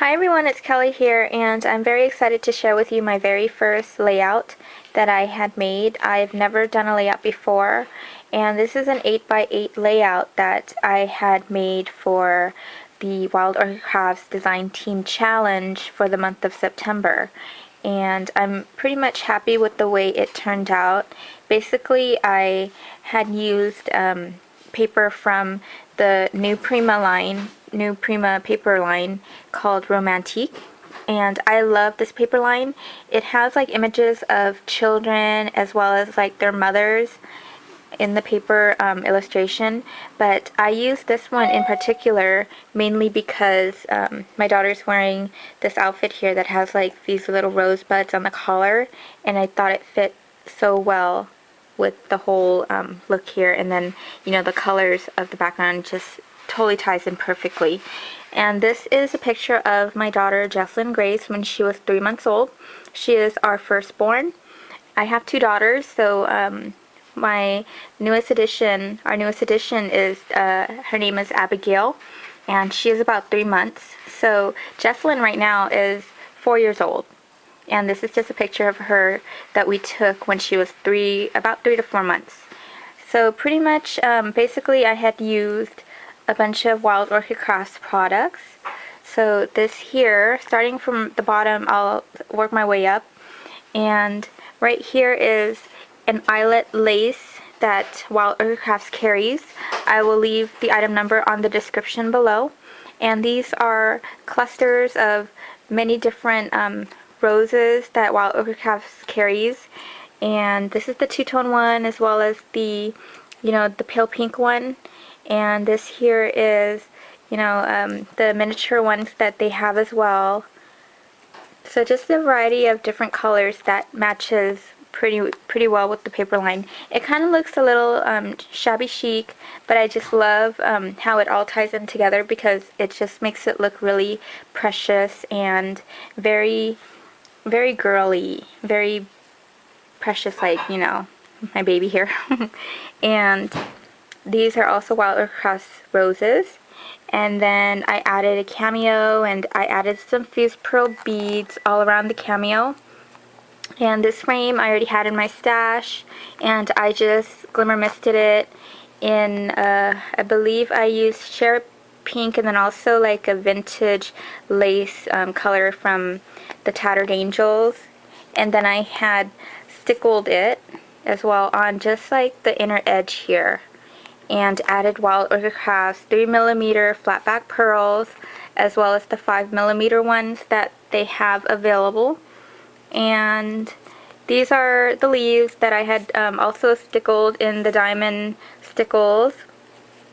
Hi everyone, it's Kelly here, and I'm very excited to share with you my very first layout that I had made. I've never done a layout before, and this is an 8x8 layout that I had made for the Wild Orchid Crafts Design Team Challenge for the month of September. And I'm pretty much happy with the way it turned out. Basically, I had used paper from the New Prima paper line called Romantique, and I love this paper line. It has like images of children as well as like their mothers in the paper illustration, but I use this one in particular mainly because my daughter's wearing this outfit here that has like these little rosebuds on the collar, and I thought it fit so well with the whole look here, and then the colors of the background just totally ties in perfectly. And this is a picture of my daughter Jessalyn Grace when she was 3 months old. She is our firstborn. I have two daughters, so our newest addition is her name is Abigail, and she is about 3 months. So Jessalyn right now is 4 years old, and this is just a picture of her that we took when she was about 3 to 4 months. So pretty much, basically I had used a bunch of Wild Orchid Crafts products. So this here, starting from the bottom, I'll work my way up, and right here is an eyelet lace that Wild Orchid Crafts carries. I will leave the item number on the description below. And these are clusters of many different roses that Wild Orchid Crafts carries. And this is the two-tone one as well as the, the pale pink one. And this here is, the miniature ones that they have as well. So just a variety of different colors that matches pretty well with the paper line. It kind of looks a little shabby chic, but I just love how it all ties in together because it just makes it look really precious and very, very girly, very precious, like, my baby here. And these are also Wild Orchid Crafts roses. And then I added a cameo, and I added some fused pearl beads all around the cameo. And this frame I already had in my stash, and I just glimmer misted it in, I believe I used Cherry Pink and then also like a vintage lace color from the Tattered Angels. And then I had stickled it as well on just like the inner edge here, and added Wild Orchid Crafts 3mm flat back pearls as well as the 5mm ones that they have available. And these are the leaves that I had also stickled in the diamond stickles,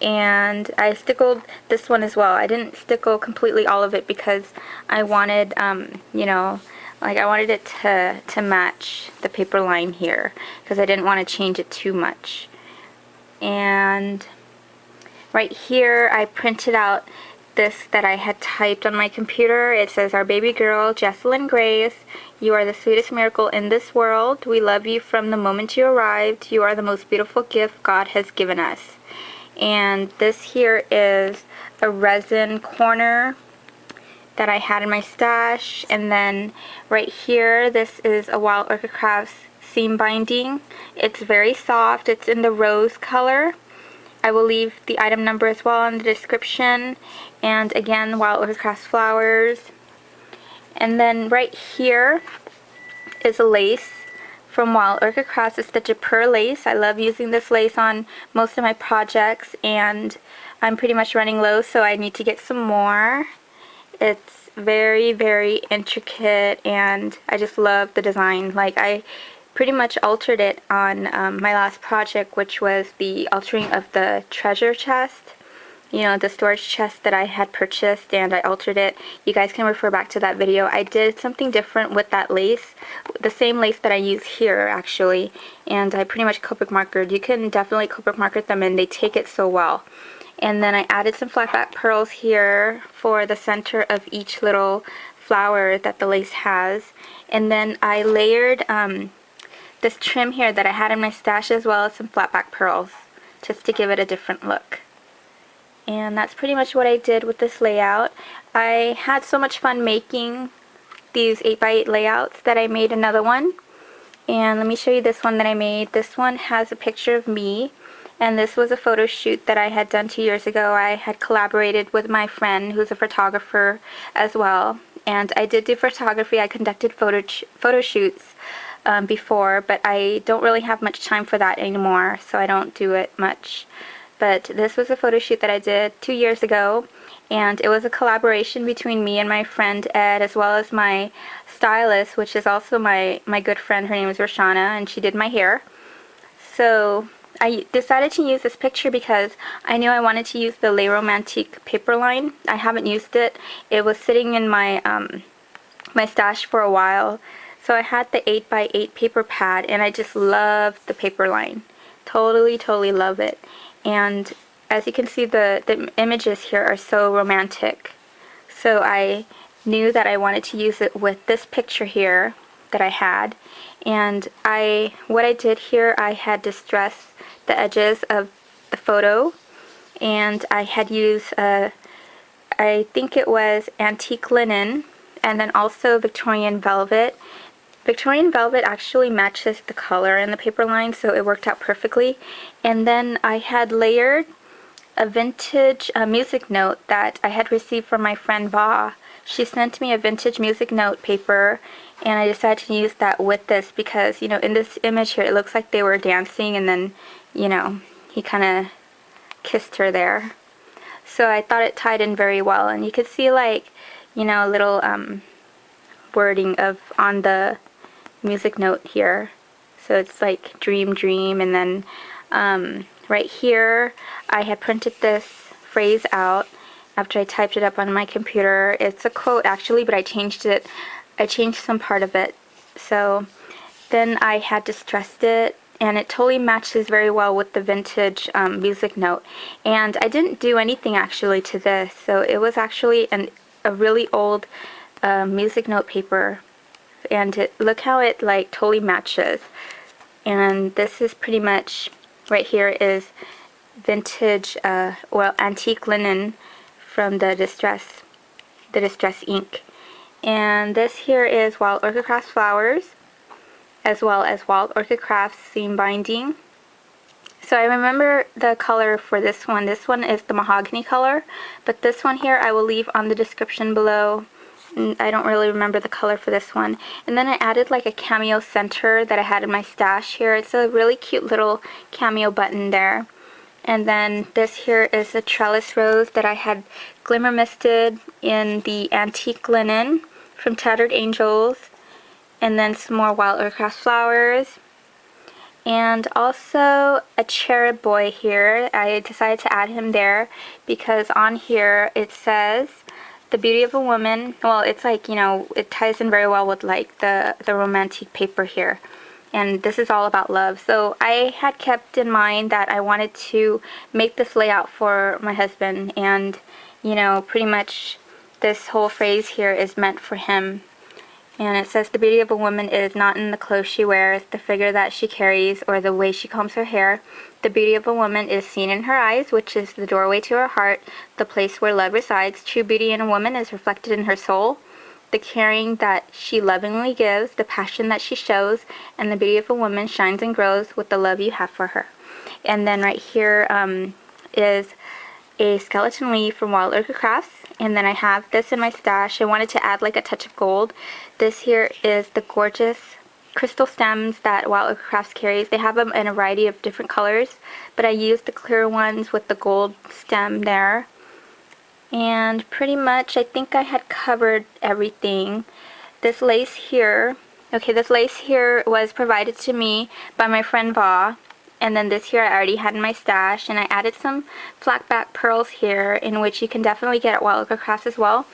and I stickled this one as well. I didn't stickle completely all of it because I wanted I wanted it to match the paper line here because I didn't want to change it too much. And right here I printed out this that I had typed on my computer. It says, "Our baby girl, Jessalyn Grace, you are the sweetest miracle in this world. We love you from the moment you arrived. You are the most beautiful gift God has given us." And this here is a resin corner that I had in my stash. And then right here, this is a Wild Orchid Crafts seam binding. It's very soft. It's in the rose color. I will leave the item number as well in the description. And again, Wild Orchid Crafts flowers. And then right here is a lace from Wild Orchid Crafts. It's the Japur lace. I love using this lace on most of my projects, and I'm pretty much running low, so I need to get some more. It's very, very intricate, and I just love the design. Like, I pretty much altered it on my last project, which was the altering of the treasure chest, the storage chest that I had purchased, and I altered it. You guys can refer back to that video. I did something different with that lace, the same lace that I use here actually, and I pretty much Copic markered. You can definitely Copic marker them, and they take it so well. And then I added some flat back pearls here for the center of each little flower that the lace has. And then I layered this trim here that I had in my stash as well as some flat back pearls, just to give it a different look. And that's pretty much what I did with this layout. I had so much fun making these 8x8 layouts that I made another one. And let me show you this one that I made. This one has a picture of me, and this was a photo shoot that I had done 2 years ago. I had collaborated with my friend who's a photographer as well, and I did do photography. I conducted photo shoots before, but I don't really have much time for that anymore, so I don't do it much. But this was a photo shoot that I did 2 years ago, and it was a collaboration between me and my friend Ed, as well as my stylist, which is also my good friend. Her name is Roshana, and she did my hair. So I decided to use this picture because I knew I wanted to use the Le Romantique paper line. I haven't used it. It was sitting in my my stash for a while. So I had the 8x8 paper pad, and I just loved the paper line. Totally love it. And as you can see, the images here are so romantic. So I knew that I wanted to use it with this picture here that I had. And what I did here, I had distressed the edges of the photo, and I had used I think it was antique linen, and then also Victorian velvet. Victorian velvet actually matches the color in the paper line, so it worked out perfectly. And then I had layered a vintage music note that I had received from my friend Va. She sent me a vintage music note paper, and I decided to use that with this because, you know, in this image here, it looks like they were dancing, and then, you know, he kind of kissed her there. So I thought it tied in very well, and you could see, like, you know, a little wording on the music note here. So it's like dream dream, and then right here I had printed this phrase out after I typed it up on my computer. It's a quote actually, but I changed it. I changed some part of it. So then I had distressed it, and it totally matches very well with the vintage music note. And I didn't do anything actually to this, so it was actually a really old music note paper, and look how it like totally matches. And this is pretty much right here is vintage well, antique linen from the distress ink. And this here is Wild Orchid Crafts flowers, as well as Wild Orchid Crafts seam binding. So I remember the color for this one. This one is the mahogany color, but this one here I will leave on the description below. I don't really remember the color for this one. And then I added like a cameo center that I had in my stash here. It's a really cute little cameo button there. And then this here is a trellis rose that I had glimmer misted in the antique linen from Tattered Angels. And then some more Wild Orchid Crafts flowers. And also a cherub boy here. I decided to add him there because on here it says the beauty of a woman. Well, it's like, you know, it ties in very well with like the romantic paper here. And this is all about love. So I had kept in mind that I wanted to make this layout for my husband, and, you know, pretty much this whole phrase here is meant for him. And it says the beauty of a woman is not in the clothes she wears, the figure that she carries, or the way she combs her hair. The beauty of a woman is seen in her eyes, which is the doorway to her heart, the place where love resides. True beauty in a woman is reflected in her soul, the caring that she lovingly gives, the passion that she shows, and the beauty of a woman shines and grows with the love you have for her. And then right here is a skeleton leaf from Wild Orchid Crafts, and then I have this in my stash. I wanted to add like a touch of gold. This here is the gorgeous crystal stems that Wild Orchid Crafts carries. They have them in a variety of different colors, but I used the clear ones with the gold stem there. And pretty much I think I had covered everything. This lace here, okay, this lace here was provided to me by my friend Va. And then this here I already had in my stash, and I added some flat back pearls here, in which you can definitely get at Wild Orchid Crafts as well.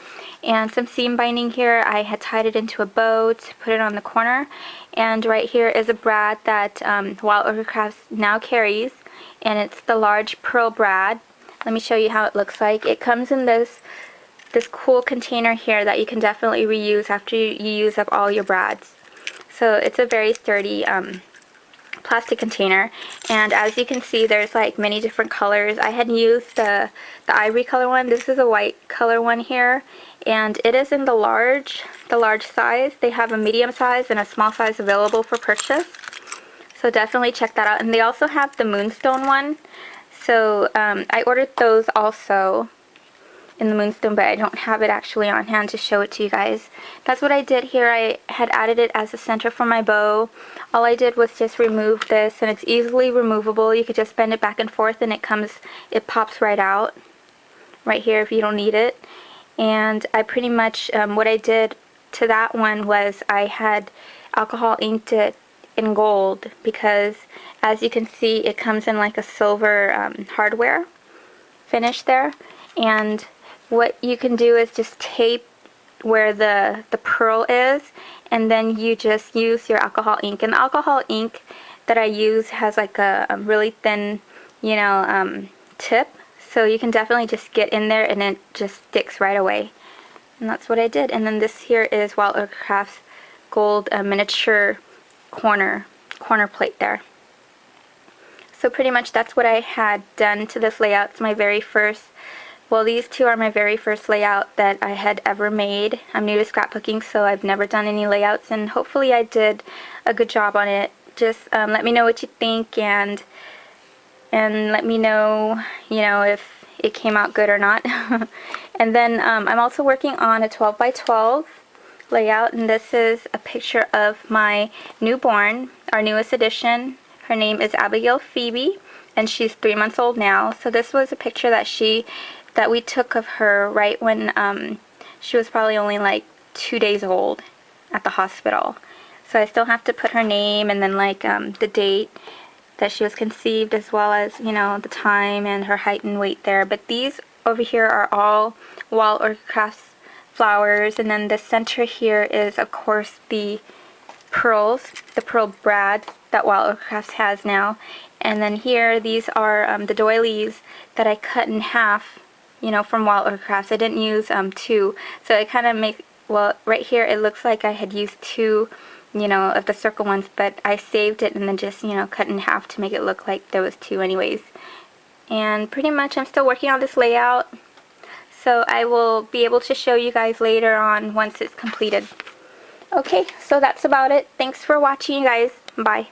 And some seam binding here. I had tied it into a bow to put it on the corner. And right here is a brad that Wild Orchid Crafts now carries, and it's the large pearl brad. Let me show you how it looks like. It comes in this cool container here that you can definitely reuse after you use up all your brads. So it's a very sturdy plastic container, and as you can see there's like many different colors. I had used the ivory color one. This is a white color one here, and it is in the large size. They have a medium size and a small size available for purchase, so definitely check that out. And they also have the moonstone one, so I ordered those also in the moonstone, but I don't have it actually on hand to show it to you guys. That's what I did here. I had added it as a center for my bow. All I did was just remove this, and it's easily removable. You could just bend it back and forth and it pops right out right here if you don't need it. And I pretty much, what I did to that one was I had alcohol inked it in gold, because as you can see it comes in like a silver hardware finish there. And what you can do is just tape where the pearl is, and then you just use your alcohol ink. And the alcohol ink that I use has like a really thin, you know, tip, so you can definitely just get in there and it just sticks right away. And that's what I did. And then this here is Wild Orchid Crafts gold miniature corner plate there. So pretty much that's what I had done to this layout. It's my very first, well, these two are my very first layout that I had ever made. I'm new to scrapbooking, so I've never done any layouts, and hopefully I did a good job on it. Just let me know what you think, and let me know, you know, if it came out good or not. And then I'm also working on a 12 by 12 layout, and this is a picture of my newborn, our newest addition. Her name is Abigail Phoebe, and she's 3 months old now. So this was a picture that we took of her right when she was probably only like 2 days old at the hospital. So I still have to put her name and then like the date that she was conceived, as well as, you know, the time and her height and weight there. But these over here are all Wild Orchid Crafts flowers, and then the center here is of course the pearls, the pearl brads that Wild Orchid Crafts has now. And then here, these are the doilies that I cut in half, you know, from Wild Orchid Crafts. I didn't use two, so it kind of makes, well, right here it looks like I had used two, you know, of the circle ones, but I saved it and then just, you know, cut in half to make it look like there was two anyways. And pretty much I'm still working on this layout, so I will be able to show you guys later on once it's completed. Okay, so that's about it. Thanks for watching, you guys. Bye.